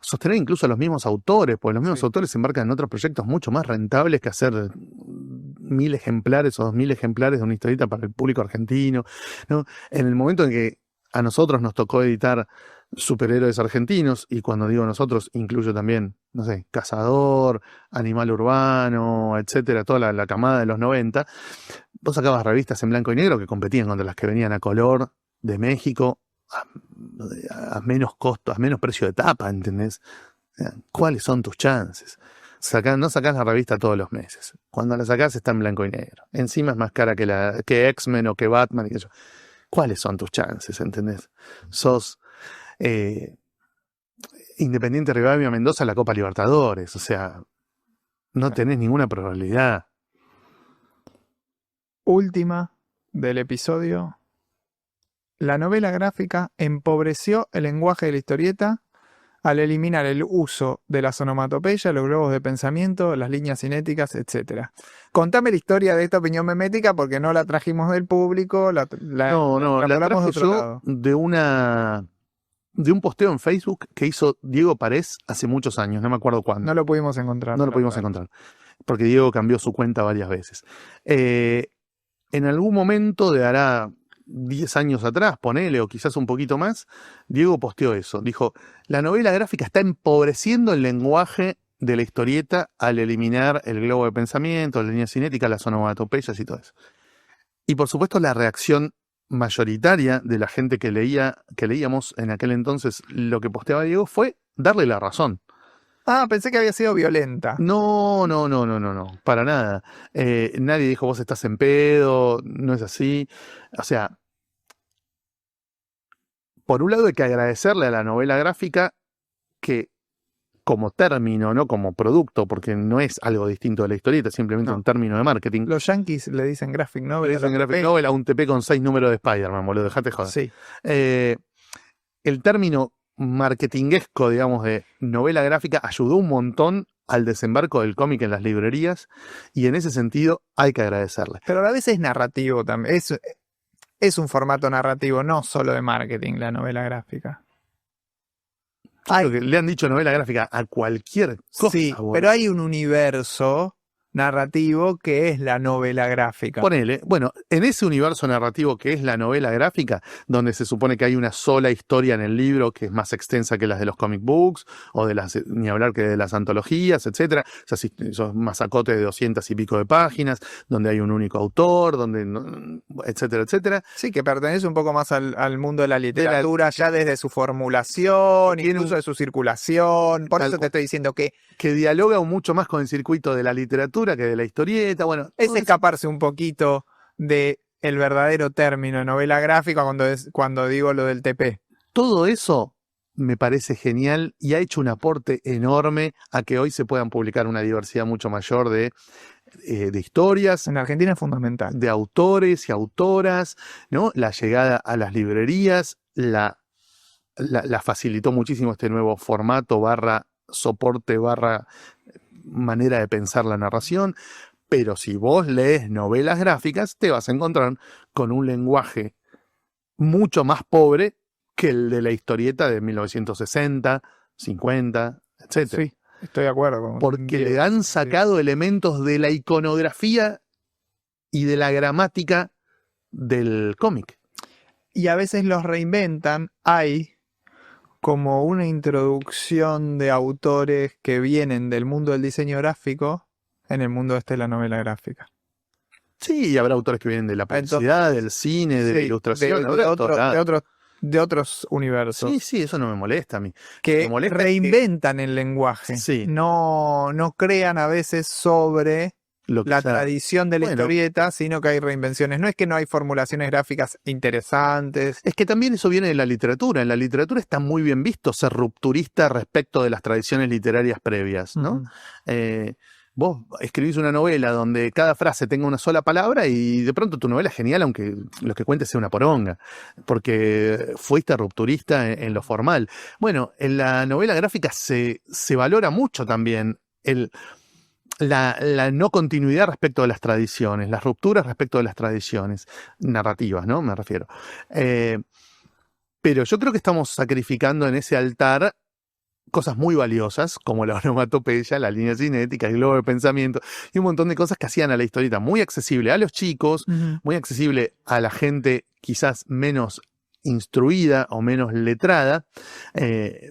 sostener incluso a los mismos autores, porque los mismos Sí. autores se embarcan en otros proyectos mucho más rentables que hacer 1.000 ejemplares o 2.000 ejemplares de una historieta para el público argentino, ¿no? En el momento en que a nosotros nos tocó editar superhéroes argentinos, y cuando digo nosotros incluyo también, no sé, Cazador, Animal Urbano, etcétera, toda la camada de los 90, vos sacabas revistas en blanco y negro que competían contra las que venían a color de México a menos costo, a menos precio de tapa, ¿entendés? ¿Cuáles son tus chances? No sacás la revista todos los meses. Cuando la sacás está en blanco y negro. Encima es más cara que X-Men o que Batman y que yo. ¿Cuáles son tus chances? ¿Entendés? Sos Independiente Rivadavia Mendoza en la Copa Libertadores. O sea, no tenés ninguna probabilidad. Última del episodio. La novela gráfica empobreció el lenguaje de la historieta al eliminar el uso de las onomatopeyas, los globos de pensamiento, las líneas cinéticas, etc. Contame la historia de esta opinión memética porque no la trajimos del público, la La extrapolamos de traje otro yo lado. de un posteo en Facebook que hizo Diego Parés hace muchos años, no me acuerdo cuándo. No lo pudimos encontrar. No lo pudimos encontrar, porque Diego cambió su cuenta varias veces. En algún momento de hará 10 años atrás, ponele, o quizás un poquito más, Diego posteó eso. Dijo, la novela gráfica está empobreciendo el lenguaje de la historieta al eliminar el globo de pensamiento, la línea cinética, las onomatopeyas y todo eso. Y por supuesto la reacción mayoritaria de la gente que leíamos en aquel entonces lo que posteaba Diego fue darle la razón. Ah, pensé que había sido violenta. No, para nada. Nadie dijo vos estás en pedo, no es así. O sea, por un lado hay que agradecerle a la novela gráfica que como término, no como producto, porque no es algo distinto de la historieta, es simplemente No. un término de marketing. Los yankees le dicen graphic novel. Le dicen a la graphic TP. novel a un TP con 6 números de Spider-Man, boludo, dejate joder. Sí. El término marketingesco, digamos, de novela gráfica ayudó un montón al desembarco del cómic en las librerías, y en ese sentido hay que agradecerle. Pero a la vez es narrativo también. Es un formato narrativo, no solo de marketing, la novela gráfica. Creo que le han dicho novela gráfica a cualquier cosa. Sí, boludo. pero hay un universo narrativo que es la novela gráfica. Ponele, bueno, en ese universo narrativo que es la novela gráfica, donde se supone que hay una sola historia en el libro que es más extensa que las de los comic books, o de las, ni hablar que de las antologías, etcétera, o sea, esos masacotes de 200 y pico de páginas, donde hay un único autor, etcétera, etcétera. Sí, que pertenece un poco más al mundo de la literatura, ya desde su formulación, incluso de su circulación. Por eso te estoy diciendo que que dialoga mucho más con el circuito de la literatura que de la historieta. Bueno, es escaparse un poquito de el verdadero término de novela gráfica cuando digo lo del TP. Todo eso me parece genial y ha hecho un aporte enorme a que hoy se puedan publicar una diversidad mucho mayor de historias. En Argentina es fundamental. De autores y autoras, ¿no? La llegada a las librerías la facilitó muchísimo este nuevo formato / soporte / manera de pensar la narración. Pero si vos lees novelas gráficas, te vas a encontrar con un lenguaje mucho más pobre que el de la historieta de 1960, 50, etc. Sí, estoy de acuerdo. Porque le han sacado elementos de la iconografía y de la gramática del cómic. Y a veces los reinventan. Hay como una introducción de autores que vienen del mundo del diseño gráfico en el mundo de la novela gráfica. Sí, y habrá autores que vienen de la publicidad, del cine, de la ilustración. De otros universos. Sí, eso no me molesta a mí. Que reinventan el lenguaje. Sí. No crean a veces sobre la tradición de la historieta, sino que hay reinvenciones. No es que no hay formulaciones gráficas interesantes. Es que también eso viene de la literatura. En la literatura está muy bien visto ser rupturista respecto de las tradiciones literarias previas, ¿no? Vos escribís una novela donde cada frase tenga una sola palabra y de pronto tu novela es genial, aunque lo que cuentes sea una poronga, porque fuiste rupturista en lo formal. Bueno, en la novela gráfica se valora mucho también la no continuidad respecto de las tradiciones, las rupturas respecto de las tradiciones narrativas, ¿no? Me refiero. Pero yo creo que estamos sacrificando en ese altar cosas muy valiosas, como la onomatopeya, la línea cinética, el globo de pensamiento, y un montón de cosas que hacían a la historieta muy accesible a los chicos, muy accesible a la gente quizás menos instruida o menos letrada,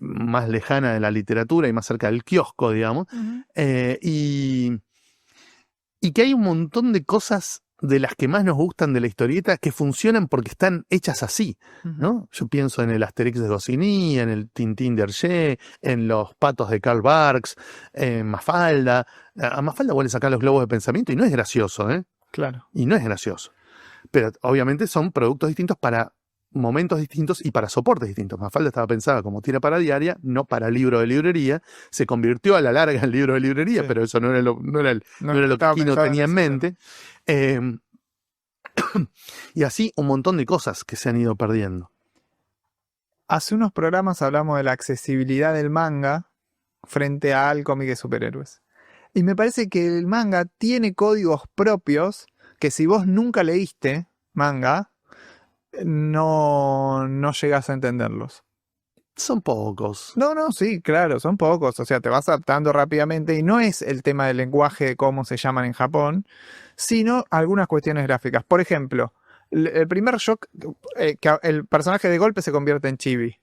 más lejana de la literatura y más cerca del kiosco, digamos, y que hay un montón de cosas de las que más nos gustan de la historieta que funcionan porque están hechas así, ¿no? Yo pienso en el Asterix de Goscinny, en el Tintín de Hergé, en los Patos de Karl Barks, en Mafalda. A Mafalda vuelve a sacar los globos de pensamiento y no es gracioso, ¿eh? Claro. Y no es gracioso. Pero obviamente son productos distintos para momentos distintos y para soportes distintos. Mafalda estaba pensada como tira para diaria, no para libro de librería. Se convirtió a la larga en libro de librería, sí. Pero eso no era lo que Kino tenía en mente. Y así un montón de cosas que se han ido perdiendo. Hace unos programas hablamos de la accesibilidad del manga frente al cómic de superhéroes. Y me parece que el manga tiene códigos propios que si vos nunca leíste manga, no llegás a entenderlos. Son pocos. No, sí, claro, son pocos. O sea, te vas adaptando rápidamente y no es el tema del lenguaje de cómo se llaman en Japón, sino algunas cuestiones gráficas. Por ejemplo, el primer shock, que el personaje de golpe se convierte en chibi.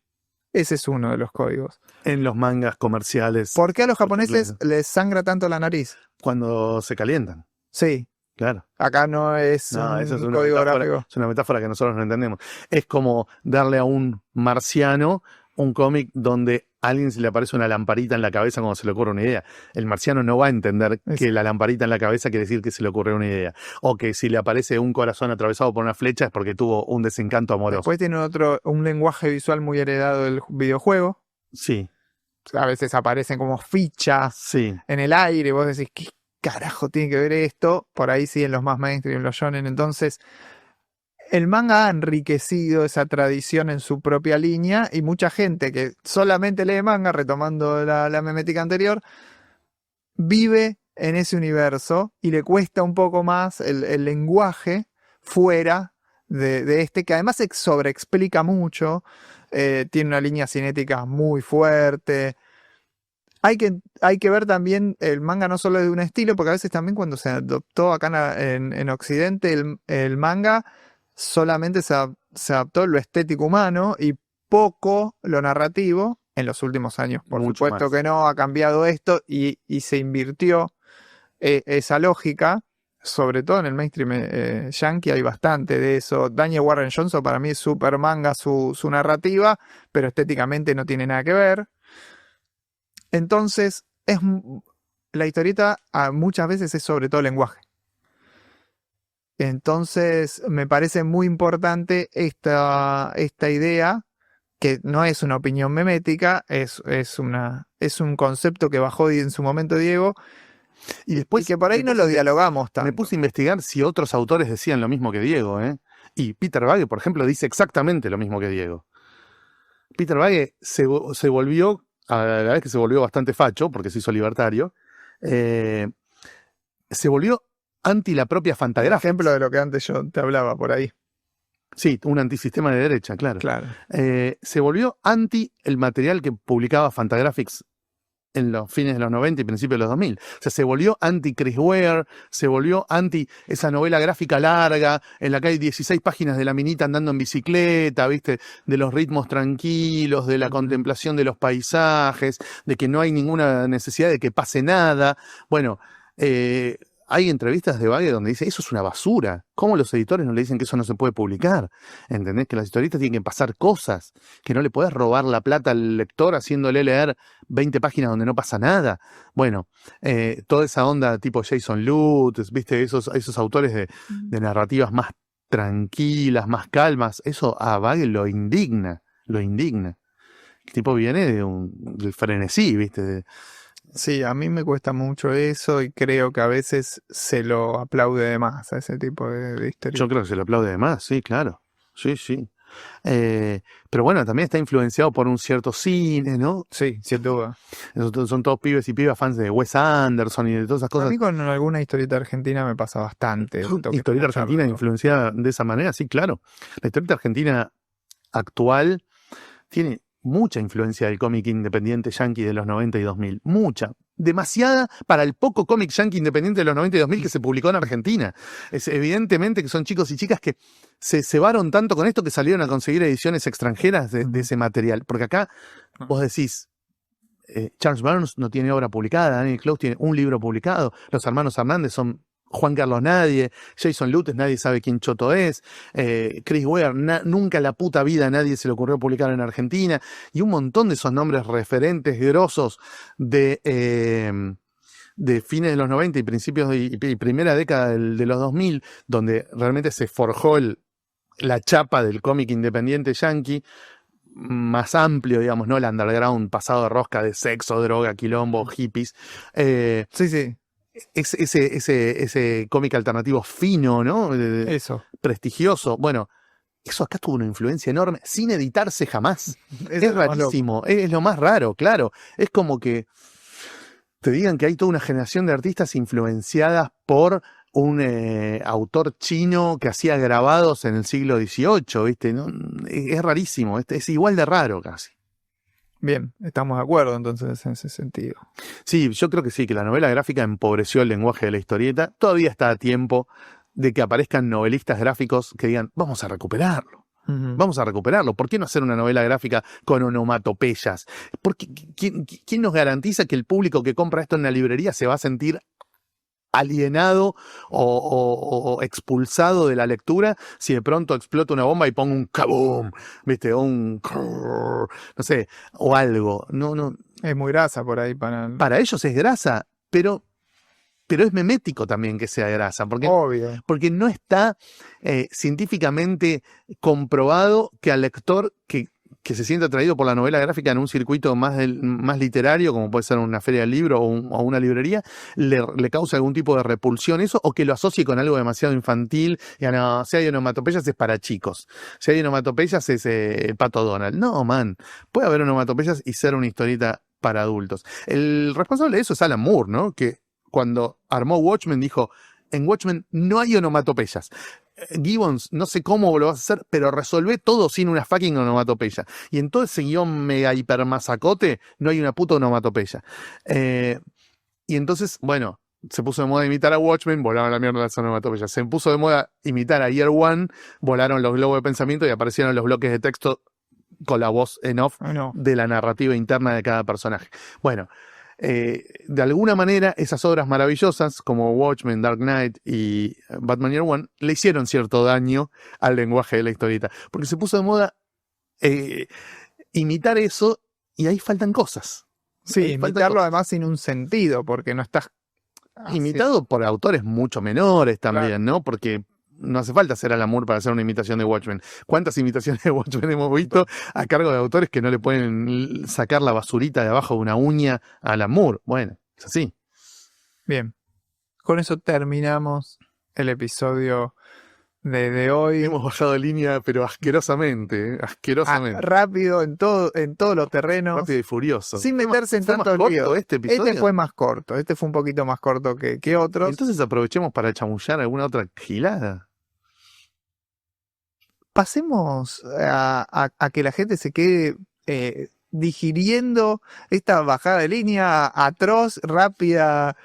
Ese es uno de los códigos. En los mangas comerciales. ¿Por qué a los japoneses les sangra tanto la nariz? Cuando se calientan. Sí. Claro. Acá no es un código gráfico. Es una metáfora que nosotros no entendemos. Es como darle a un marciano un cómic donde a alguien se le aparece una lamparita en la cabeza cuando se le ocurre una idea. El marciano no va a entender que la lamparita en la cabeza quiere decir que se le ocurrió una idea. O que si le aparece un corazón atravesado por una flecha es porque tuvo un desencanto amoroso. Después tiene un lenguaje visual muy heredado del videojuego. Sí. A veces aparecen como fichas en el aire y vos decís, ¿qué carajo tiene que ver esto? Por ahí sí en los más mainstream, los shonen. Entonces, el manga ha enriquecido esa tradición en su propia línea y mucha gente que solamente lee manga, retomando la memética anterior, vive en ese universo y le cuesta un poco más el lenguaje fuera de que además se sobreexplica mucho, tiene una línea cinética muy fuerte. Hay que ver también el manga no solo de un estilo, porque a veces también cuando se adoptó acá en Occidente el manga solamente se adaptó lo estético humano y poco lo narrativo en los últimos años. Por Mucho supuesto más. que no, ha cambiado esto y se invirtió esa lógica, sobre todo en el mainstream yankee hay bastante de eso. Daniel Warren Johnson para mí es super manga su narrativa, pero estéticamente no tiene nada que ver. Entonces, la historieta muchas veces es sobre todo lenguaje. Entonces, me parece muy importante esta idea, que no es una opinión memética, es un concepto que bajó en su momento Diego, Y después y que por ahí no lo dialogamos tanto. me puse a investigar si otros autores decían lo mismo que Diego, ¿eh? Y Peter Bagge, por ejemplo, dice exactamente lo mismo que Diego. Peter Bagge se volvió, a la vez que se volvió bastante facho, porque se hizo libertario, se volvió anti la propia Un Fantagraphics. ejemplo de lo que antes yo te hablaba por ahí. Sí, un antisistema de derecha, claro. Claro. Se volvió anti el material que publicaba Fantagraphics en los fines de los 90 y principios de los 2000. O sea, se volvió anti Chris Ware, se volvió anti esa novela gráfica larga, en la que hay 16 páginas de la minita andando en bicicleta, ¿viste? De los ritmos tranquilos, de la contemplación de los paisajes, de que no hay ninguna necesidad de que pase nada. Bueno, hay entrevistas de Bagge donde dice, eso es una basura. ¿Cómo los editores no le dicen que eso no se puede publicar? ¿Entendés? Que las historietas tienen que pasar cosas, que no le podés robar la plata al lector haciéndole leer 20 páginas donde no pasa nada. Bueno, toda esa onda tipo Jason Lutz, ¿viste? Esos autores de narrativas más tranquilas, más calmas, eso a Bagge lo indigna. El tipo viene del frenesí, ¿viste? Sí, a mí me cuesta mucho eso y creo que a veces se lo aplaude de más a ese tipo de historia. Yo creo que se le aplaude de más, sí, claro. Sí, sí. Pero bueno, también está influenciado por un cierto cine, ¿no? Sí, sin duda. Son todos pibes y pibas fans de Wes Anderson y de todas esas A cosas. mí con alguna historieta argentina me pasa bastante. Historieta argentina influenciada de esa manera, sí, claro. La historieta argentina actual tiene mucha influencia del cómic independiente yankee de los 90 y 2000. Mucha. Demasiada para el poco cómic yankee independiente de los 90 y 2000 que se publicó en Argentina. Es evidentemente que son chicos y chicas que se cebaron tanto con esto que salieron a conseguir ediciones extranjeras de ese material. Porque acá vos decís, Charles Burns no tiene obra publicada, Daniel Close tiene un libro publicado, los hermanos Hernández son Juan Carlos nadie, Jason Lutz nadie sabe quién choto es, Chris Ware nunca en la puta vida a nadie se le ocurrió publicar en Argentina, y un montón de esos nombres referentes grosos de fines de los 90 y principios y primera década de los 2000, donde realmente se forjó la chapa del cómic independiente yankee, más amplio, digamos, ¿no? El underground pasado de rosca de sexo, droga, quilombo, hippies. Sí, sí. Ese cómic alternativo fino, ¿no? Eso. Prestigioso. Bueno, eso acá tuvo una influencia enorme, sin editarse jamás. Eso Es rarísimo, es lo más raro, claro. Es como que te digan que hay toda una generación de artistas influenciadas por un autor chino que hacía grabados en el siglo XVIII, ¿viste? ¿No? Es rarísimo, es igual de raro casi. Bien, estamos de acuerdo entonces en ese sentido. Sí, yo creo que sí, que la novela gráfica empobreció el lenguaje de la historieta. Todavía está a tiempo de que aparezcan novelistas gráficos que digan, vamos a recuperarlo. Vamos a recuperarlo. ¿Por qué no hacer una novela gráfica con onomatopeyas? Porque, ¿quién nos garantiza que el público que compra esto en la librería se va a sentir alienado o expulsado de la lectura si de pronto explota una bomba y pongo un kaboom, ¿viste? O un no sé, o algo. No. Es muy grasa por ahí para Ellos es grasa, pero es memético también que sea grasa, obvio. porque no está científicamente comprobado que al lector que se siente atraído por la novela gráfica en un circuito más literario, como puede ser una feria del libro o una librería, le causa algún tipo de repulsión eso, o que lo asocie con algo demasiado infantil, y no, si hay onomatopeyas es para chicos, si hay onomatopeyas es el Pato Donald. No, man, puede haber onomatopeyas y ser una historieta para adultos. El responsable de eso es Alan Moore, ¿no? Que cuando armó Watchmen dijo, en Watchmen no hay onomatopeyas. Gibbons, no sé cómo lo vas a hacer, pero resolvé todo sin una fucking onomatopeya. Y en todo ese guión mega hipermasacote no hay una puta onomatopeya. Y entonces, bueno, se puso de moda imitar a Watchmen, volaron la mierda las onomatopeyas. Se puso de moda imitar a Year One, volaron los globos de pensamiento y aparecieron los bloques de texto con la voz en off No. de la narrativa interna de cada personaje. Bueno, de alguna manera esas obras maravillosas como Watchmen, Dark Knight y Batman Year One le hicieron cierto daño al lenguaje de la historieta, porque se puso de moda imitar eso y ahí faltan cosas. Sí, Ahí faltan imitarlo cosas. además sin un sentido, porque no estás Imitado por autores mucho menores también, Claro. ¿no? Porque no hace falta hacer Alan Moore para hacer una imitación de Watchmen. ¿Cuántas imitaciones de Watchmen hemos visto a cargo de autores que no le pueden sacar la basurita de abajo de una uña a Alan Moore? Bueno, es así. Bien. Con eso terminamos el episodio de hoy. Hemos bajado de línea, pero asquerosamente, asquerosamente. Rápido en todos los terrenos. Rápido y furioso. Sin meterse en ¿Fue más tantos corto líos. este episodio? Este fue más corto. Este fue un poquito más corto que otros. Entonces aprovechemos para chamullar alguna otra gilada. Pasemos a que la gente se quede digiriendo esta bajada de línea atroz, rápida,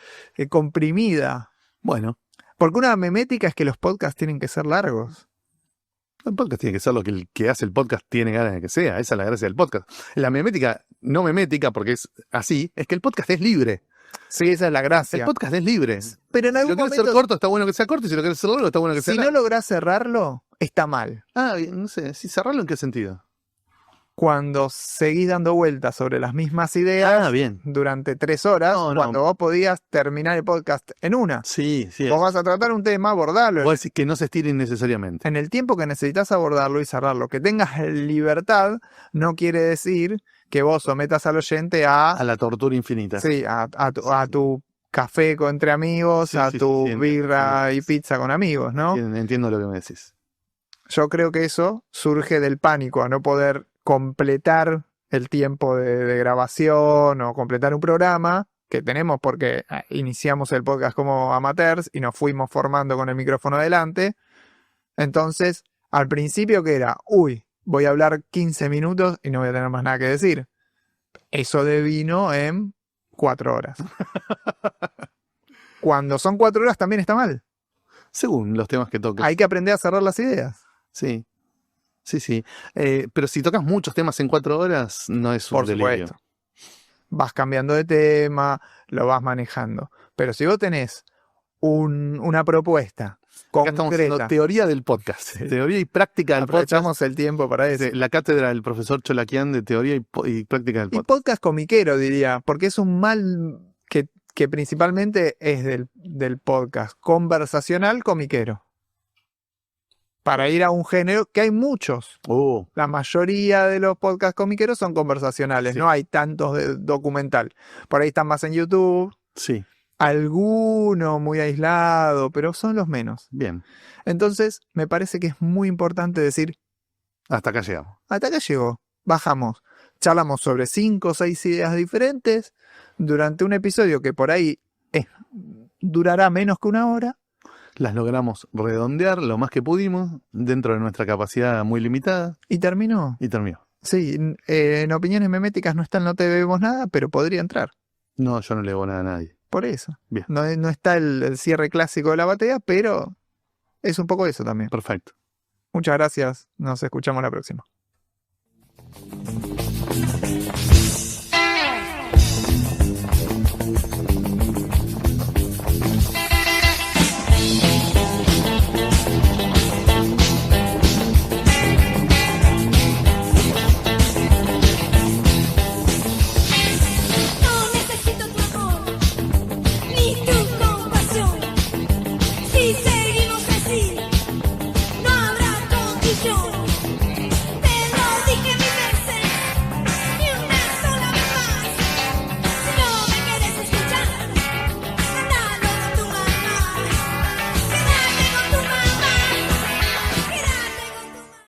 comprimida. Bueno, Porque una memética es que los podcasts tienen que ser largos. el podcast tiene que ser lo que el que hace el podcast tiene ganas de que sea. Esa es la gracia del podcast. La memética, no memética, porque es así, es que el podcast es libre. Sí, esa es la El gracia. podcast es libre. Pero en Si algún lo querés momento, ser corto, está bueno que sea corto. Y si lo querés ser largo, está bueno que sea si no largo. lográs cerrarlo, está mal. Ah, bien, no sé. ¿Si cerrarlo en qué sentido? Cuando seguís dando vueltas sobre las mismas ideas Ah, bien. durante 3 horas, No, no. cuando vos podías terminar el podcast en una. Sí, sí. Vos vas a tratar un tema, abordarlo Vos decís que no se estire innecesariamente. en el tiempo que necesitas abordarlo y cerrarlo. Que tengas libertad no quiere decir que vos sometas al oyente A la tortura infinita. sí, a tu café entre amigos, Sí, a sí, tu sí, entiendo. birra y pizza con amigos, ¿no? Entiendo lo que me decís. Yo creo que eso surge del pánico a no poder completar el tiempo de grabación o completar un programa que tenemos porque iniciamos el podcast como amateurs y nos fuimos formando con el micrófono delante. Entonces, al principio que era, voy a hablar 15 minutos y no voy a tener más nada que decir. Eso devino en 4 horas. Cuando son 4 horas también está mal. Según los temas que toques. Hay que aprender a cerrar las ideas. Sí. Sí, sí. Pero si tocas muchos temas en 4 horas, no es un Por delirio. supuesto. Vas cambiando de tema, lo vas manejando. Pero si vos tenés una propuesta Acá estamos haciendo concreta, teoría del podcast. Teoría y práctica del podcast. aprovechamos el tiempo para eso. La cátedra del profesor Cholaquian de teoría y práctica del Y podcast. podcast comiquero, diría, porque es un mal que principalmente es del podcast conversacional comiquero. Para ir a un género que hay muchos. La mayoría de los podcasts comiqueros son conversacionales, Sí. no hay tantos de documental. Por ahí están más en YouTube, Sí, alguno muy aislado, pero son los menos. bien. Entonces, me parece que es muy importante decir, Hasta acá llegamos. hasta acá llegó, bajamos, charlamos sobre 5 o 6 ideas diferentes durante un episodio que por ahí durará menos que 1 hora. Las logramos redondear lo más que pudimos dentro de nuestra capacidad muy limitada Y terminó. y terminó. Sí, en opiniones meméticas no está el no te debemos nada, pero podría entrar. No, yo no le debo nada a nadie. Por eso. Bien. No está el cierre clásico de la batea, pero es un poco eso también. Perfecto. Muchas gracias. Nos escuchamos la próxima.